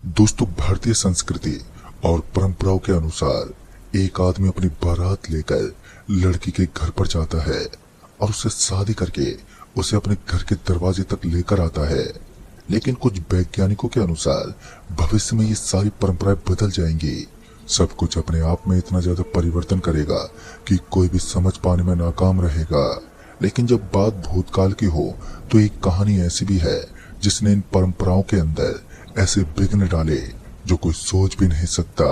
दोस्तों, भारतीय संस्कृति और परंपराओं के अनुसार एक आदमी अपनी बारात लेकर लड़की के घर पर जाता है और उससे शादी करके उसे अपने घर के दरवाजे तक लेकर आता है। लेकिन कुछ वैज्ञानिकों के अनुसार भविष्य में ये सारी परंपराएं बदल जाएंगी। सब कुछ अपने आप में इतना ज्यादा परिवर्तन करेगा कि कोई भी समझ पाने में नाकाम रहेगा। लेकिन जब बात भूतकाल की हो तो एक कहानी ऐसी भी है जिसने इन परंपराओं के अंदर ऐसे विघ्न डाले जो कोई सोच भी नहीं सकता।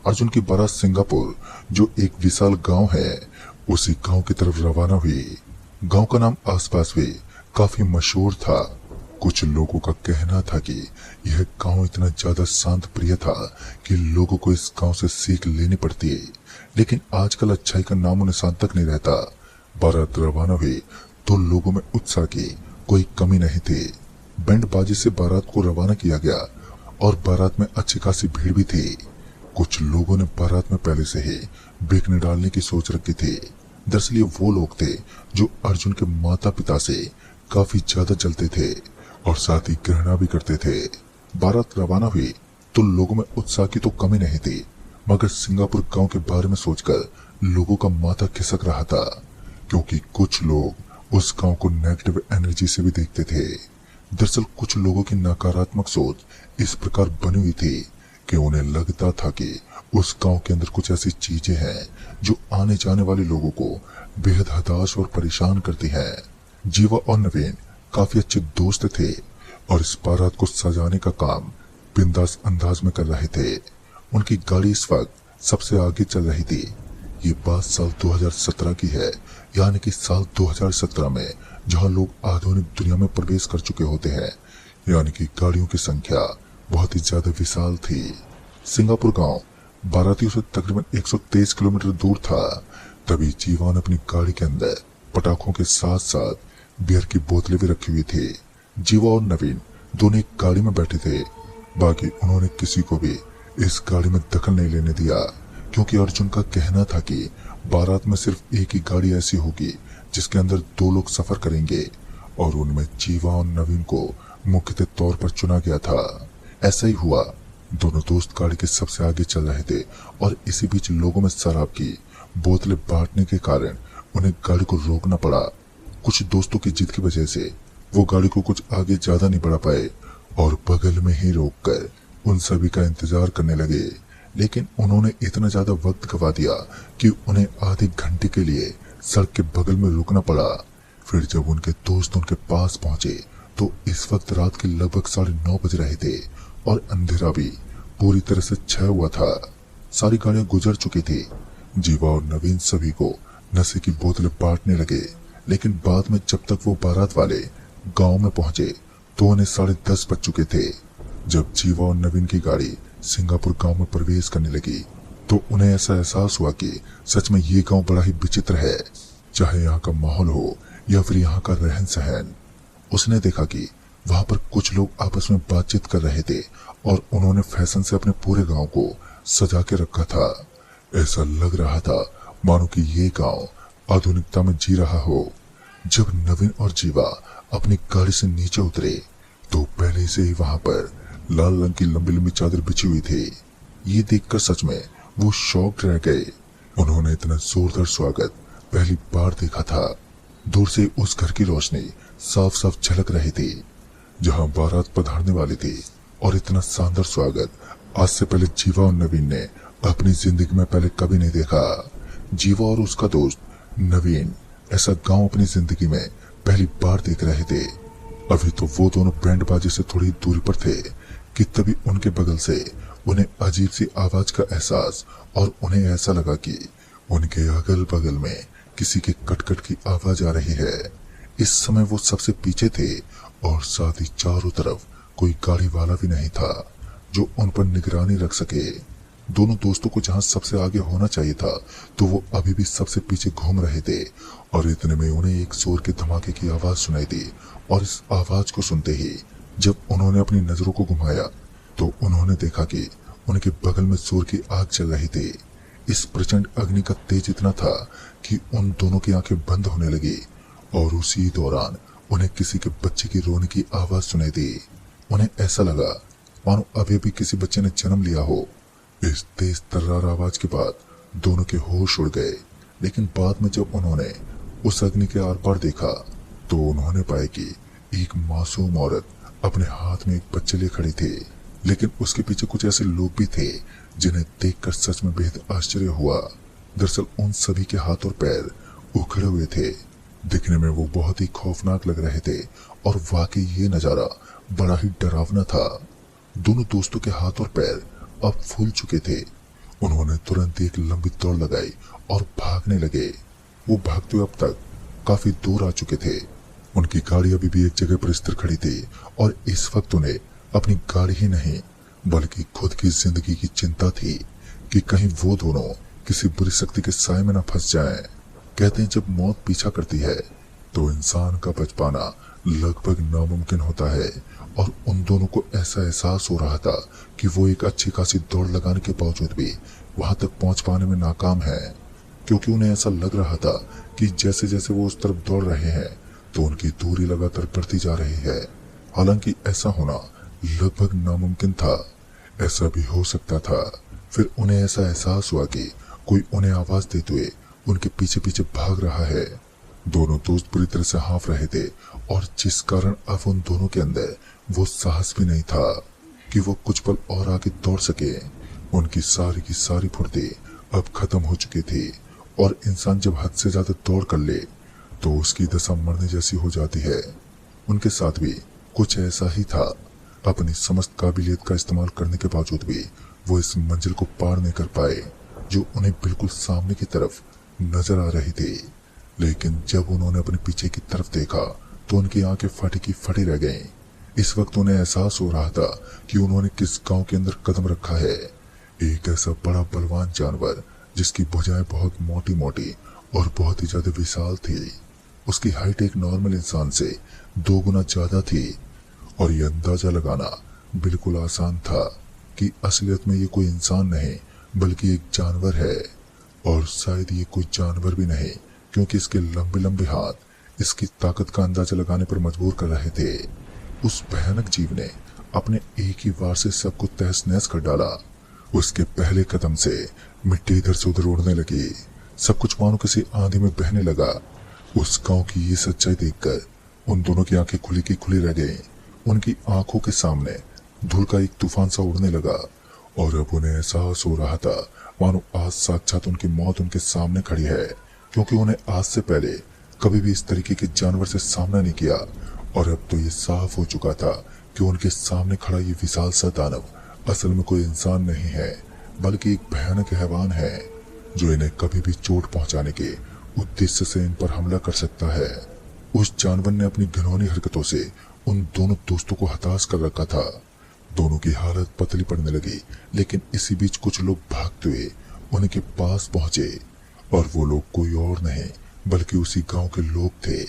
अर्जुन की बारात सिंगापुर, जो एक विशाल गांव है, उसी गांव की तरफ रवाना हुई। गांव का नाम आसपास भी काफी मशहूर था। कुछ लोगों का कहना था कि यह गांव इतना ज्यादा शांत प्रिय था कि लोगों को इस गांव से सीख लेनी पड़ती है। लेकिन आजकल अच्छाई का नामो निशान तक नहीं रहता। बारात रवाना हुई तो लोगों में उत्साह की कोई कमी नहीं थी। बैंड बाजी से बारात को रवाना किया गया और बारात में अच्छी खासी भीड़ भी थी। कुछ लोगों ने बारात में पहले से ही विघ्न डालने की सोच रखी थी। दरअसल ये वो लोग थे जो अर्जुन के माता पिता से काफी ज्यादा जलते थे और साथ ही घृणा भी करते थे। बारात रवाना हुई तो लोगों में उत्साह की तो कमी नहीं थी, मगर सिंगापुर गांव के बारे में सोचकर लोगों का माथा खिसक रहा था, क्योंकि कुछ लोग उस गांव को नेगेटिव एनर्जी से भी देखते थे। दरअसल कुछ लोगों की नकारात्मक सोच इस प्रकार बनी हुई थी कि उन्हें लगता था कि उस गांव के अंदर कुछ ऐसी चीजें हैं जो आने जाने वाले लोगों को बेहद हताश और परेशान करती हैं। जीवा और नवीन काफी अच्छे दोस्त थे और इस बारात को सजाने का काम बिंदास अंदाज में कर रहे थे। उनकी गाड़ी इस वक्त सबसे आगे चल रही थी। ये बात साल 2017 की है, यानी कि साल 2017 में जहां लोग आधुनिक दुनिया में प्रवेश कर चुके होते हैं, यानी कि गाड़ियों की संख्या बहुत ही ज्यादा विशाल थी। सिंगापुर गांव बारातियों से तकरीबन 123 किलोमीटर दूर था। तभी जीवा ने अपनी गाड़ी के अंदर पटाखों के साथ साथ बियर की बोतलें भी रखी हुई थी। जीवा और नवीन दोनों एक गाड़ी में बैठे थे। बाकी उन्होंने किसी को भी इस गाड़ी में दखल नहीं लेने दिया, क्योंकि अर्जुन का कहना था कि बारात में सिर्फ एक ही गाड़ी ऐसी होगी जिसके अंदर 2 लोग सफर करेंगे, और उनमें जीवा और नवीन को मुख्य तौर पर चुना गया था। ऐसा ही हुआ। दोनों दोस्त गाड़ी के सबसे आगे चल रहे थे और इसी बीच लोगों में शराब की बोतलें बांटने के कारण उन्हें गाड़ी को रोकना पड़ा। कुछ दोस्तों की जिद की वजह से वो गाड़ी को कुछ आगे ज्यादा नहीं बढ़ा पाए और बगल में ही रोककर उन सभी का इंतजार करने लगे। लेकिन उन्होंने इतना ज्यादा वक्त गवा दिया कि उन्हें आधे घंटे के लिए सड़क के बगल में रुकना पड़ा। फिर जब उनके दोस्त उनके पास पहुंचे तो इस वक्त रात के लगभग 9:30 बज रहे थे और अंधेरा भी पूरी तरह से छाया हुआ था। सारी गाड़ियां गुजर चुकी थी। जीवा और नवीन सभी को नशे की बोतलें बांटने लगे। लेकिन बाद में जब तक वो बारात वाले गांव में पहुंचे तो उन्हें 10:30 बज चुके थे। जब जीवा और नवीन की गाड़ी सिंगापुर गांव में प्रवेश करने लगी तो उन्हें ऐसा एहसास हुआ कि सच में ये गांव बड़ा ही विचित्र है, चाहे यहाँ का माहौल हो या फिर यहाँ का रहन सहन। उसने देखा कि वहां पर कुछ लोग आपस में बातचीत कर रहे थे और उन्होंने फैशन से अपने पूरे गांव को सजा के रखा था। ऐसा लग रहा था मानो कि ये गांव आधुनिकता में जी रहा हो। जब नवीन और जीवा अपनी गाड़ी से नीचे उतरे तो पहले से ही वहां पर लाल रंग की लंबी लंबी चादर बिछी हुई थी। ये देखकर सच में वो शॉक्ड रह गए। उन्होंने इतना जोरदार स्वागत पहली बार देखा था। दूर से उस घर की रोशनी साफ साफ झलक रही थी जहां बारात पधारने वाली थी, और इतना शानदार स्वागत आज से पहले जीवा और नवीन ने अपनी जिंदगी में पहले कभी नहीं देखा। जीवा और उसका दोस्त नवीन ऐसा गांव अपनी जिंदगी में पहली बार देख रहे थे। अभी तो वो दोनों बैंड बाजी से थोड़ी दूरी पर थे कि तभी उनके बगल से उन्हें अजीब सी आवाज का एहसास, और उन्हें ऐसा लगा कि उनके अगल बगल में किसी के कटकट की आवाज आ रही है। इस समय वो सबसे पीछे थे और साथ ही चारों तरफ कोई गाड़ी वाला भी नहीं था जो उन पर निगरानी रख सके। दोनों दोस्तों को जहां सबसे आगे होना चाहिए था तो वो अभी भी सबसे पीछे घूम रहे थे, और इतने में उन्हें एक जोर के धमाके की आवाज सुनाई दी। और इस आवाज को सुनते ही जब उन्होंने अपनी नजरों को घुमाया तो उन्होंने देखा कि उनके बगल में जोर की आग चल रही थी। इस प्रचंड अग्नि का तेज इतना था कि उन दोनों की आंखें बंद होने लगी, और उसी दौरान उन्हें किसी के बच्चे की रोने की आवाज सुनाई दी। उन्हें ऐसा लगा मानो अभी भी किसी बच्चे ने जन्म लिया हो। इस तेज तर्रार आवाज के बाद दोनों के होश उड़ गए, लेकिन बाद में जब उन्होंने उस अग्नि के आर पार देखा तो उन्होंने पाया कि एक मासूम औरत अपने हाथ में एक बच्चे लिए खड़ी थी, लेकिन उसके पीछे कुछ ऐसे लोग भी थे जिन्हें देखकर सच में बेहद आश्चर्य हुआ। दरअसल उन सभी के हाथ और पैर उखड़े हुए थे। दिखने में वो बहुत ही खौफनाक लग रहे थे और वाकई ये नजारा बड़ा ही डरावना था। दोनों दोस्तों के हाथ और पैर अब फूल चुके थे। उन्होंने तुरंत एक लंबी दौड़ लगाई और भागने लगे। वो भागते हुए अब तक काफी दूर आ चुके थे। उनकी गाड़ी अभी भी एक जगह पर स्थिर खड़ी थी और इस वक्त उन्हें अपनी गाड़ी ही नहीं बल्कि खुद की जिंदगी की चिंता थी कि कहीं वो दोनों किसी बुरी शक्ति के साए में न फंस जाएं। कहते हैं जब मौत पीछा करती है तो इंसान का बच पाना लगभग नामुमकिन होता है, और उन दोनों को ऐसा एहसास हो रहा था कि वो एक अच्छी खासी दौड़ लगाने के बावजूद भी वहां तक पहुंच पाने में नाकाम है, क्योंकि उन्हें ऐसा लग रहा था कि जैसे जैसे वो उस तरफ दौड़ रहे हैं तो उनकी दूरी लगातार बढ़ती जा रही है। हालांकि ऐसा होना लगभग नामुमकिन था। ऐसा भी हो सकता था। फिर उन्हें ऐसा एहसास हुआ कि कोई उन्हें आवाज देते हुए उनके पीछे पीछे भाग रहा है। दोनों दोस्त बुरी तरह से हाँफ रहे थे और जिस कारण अब उन दोनों के अंदर वो साहस भी नहीं था कि वो कुछ पल और आगे दौड़ सके। उनकी सारी की सारी फुर्ती अब खत्म हो चुकी थी, और इंसान जब हद से ज्यादा दौड़ कर ले तो उसकी दशा मरने जैसी हो जाती है। उनके साथ भी कुछ ऐसा ही था। अपनी समस्त काबिलियत का इस्तेमाल करने के बावजूद भी वो इस मंजिल को पार नहीं कर पाए जो उन्हें बिल्कुल सामने की तरफ नजर आ रही थी। लेकिन जब उन्होंने अपने पीछे की तरफ देखा तो उनकी आंखें फटी की फटी रह गईं। इस वक्त उन्हें एहसास हो रहा था कि उन्होंने किस गांव के अंदर कदम रखा है। एक ऐसा बड़ा बलवान जानवर जिसकी भुजाएं बहुत मोटी मोटी और बहुत ही ज्यादा विशाल थी। उसकी हाइट एक नॉर्मल इंसान से 2 गुना ज्यादा थी, और ये अंदाजा लगाना बिल्कुल आसान था कि असलियत में ये कोई इंसान नहीं बल्कि एक जानवर है। और शायद ये कोई जानवर भी नहीं, क्योंकि इसके लंबे लंबे हाथ इसकी ताकत का अंदाजा लगाने पर मजबूर कर रहे थे। उस भयानक जीव ने अपने एक ही वार से सबको तहस नहस कर डाला। उसके पहले कदम से मिट्टी इधर से उधर उड़ने लगी। सब कुछ मानो किसी आंधी में बहने लगा। उस गांव की ये सच्चाई देखकर उन दोनों की आंखें खुली की खुली रह गईं। उनकी आंखों के सामने धूल का एक तूफान सा उड़ने लगा, और अब उन्हें एहसास हो रहा था मानो आज साक्षात उनकी मौत उनके सामने खड़ी है, क्योंकि उन्हें आज से पहले कभी भी इस तरीके के जानवर से सामना नहीं किया। और अब तो ये साफ हो चुका था कि उनके सामने खड़ा ये विशाल सा दानव असल में कोई इंसान नहीं है बल्कि एक भयानक हैवान है जो इन्हें कभी भी चोट पहुंचाने के उद्देश्य से इन पर हमला कर सकता है। उस जानवर ने अपनी घिनौनी हरकतों से उन दोनों दोस्तों को हताश कर रखा था। दोनों की हालत पतली पड़ने लगी, लेकिन इसी बीच कुछ लोग भागते हुए उनके पास पहुंचे, और वो लोग कोई और नहीं बल्कि उसी गांव के लोग थे।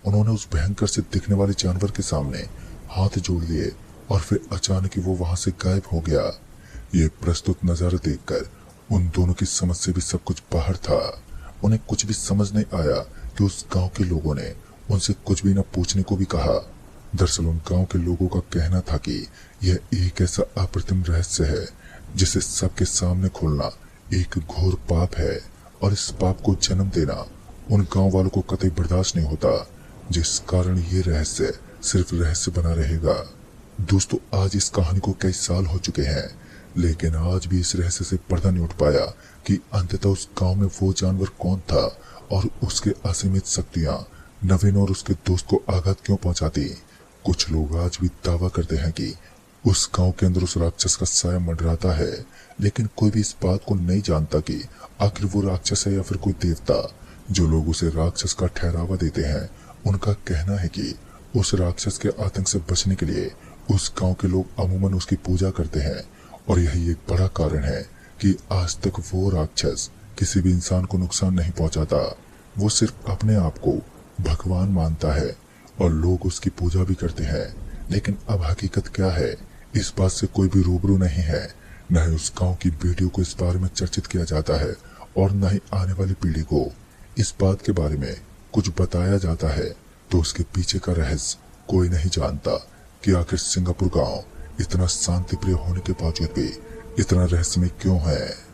उन्होंने उस भयंकर से दिखने वाले जानवर के सामने हाथ जोड़ लिए और फिर अचानक ही वो वहां से गायब हो गया। ये प्रस्तुत नजारा देखकर उन दोनों की समझ से भी सब कुछ बाहर था। उन्हें कुछ भी समझ नहीं आया कि उस गांव के लोगों ने उनसे कुछ भी न पूछने को भी कहा। दरअसल उन गांव के लोगों का कहना था कि यह एक ऐसा अप्रतिम रहस्य है जिसे सबके सामने खोलना एक घोर पाप है, और इस पाप को जन्म देना उन गांव वालों को कतई बर्दाश्त नहीं होता, जिस कारण ये रहस्य सिर्फ रहस्य बना रहेगा। दोस्तों, आज इस कहानी को कई साल हो चुके हैं, लेकिन आज भी इस रहस्य से पर्दा नहीं उठ पाया कि अंततः उस गांव में वो जानवर कौन था और उसके असीमित शक्तियां नवीन और उसके दोस्त को आघात क्यों पहुंचाती। कुछ लोग आज भी दावा करते हैं कि उस गांव के अंदर उस राक्षस का साया मंडराता है, लेकिन कोई भी इस बात को नहीं जानता कि आखिर वो राक्षस है या फिर कोई देवता। जो लोग उसे राक्षस का ठहरावा देते हैं, उनका कहना है कि उस राक्षस के आतंक से बचने के लिए उस गांव के लोग अमूमन उसकी पूजा करते हैं, और यही एक बड़ा कारण है कि आज तक वो राक्षस किसी भी इंसान को नुकसान नहीं पहुंचाता। वो सिर्फ अपने आप को भगवान मानता है और लोग उसकी पूजा भी करते हैं, लेकिन अब हकीकत क्या है इस बात से कोई भी रूबरू नहीं है। न ही उस गांव की बेटियों को इस बारे में चर्चित किया जाता है, और न ही आने वाली पीढ़ी को इस बात के बारे में कुछ बताया जाता है। तो उसके पीछे का रहस्य कोई नहीं जानता कि आखिर सिंगापुर गांव इतना शांति प्रिय होने के बावजूद भी इतना रहस्यमय क्यों है?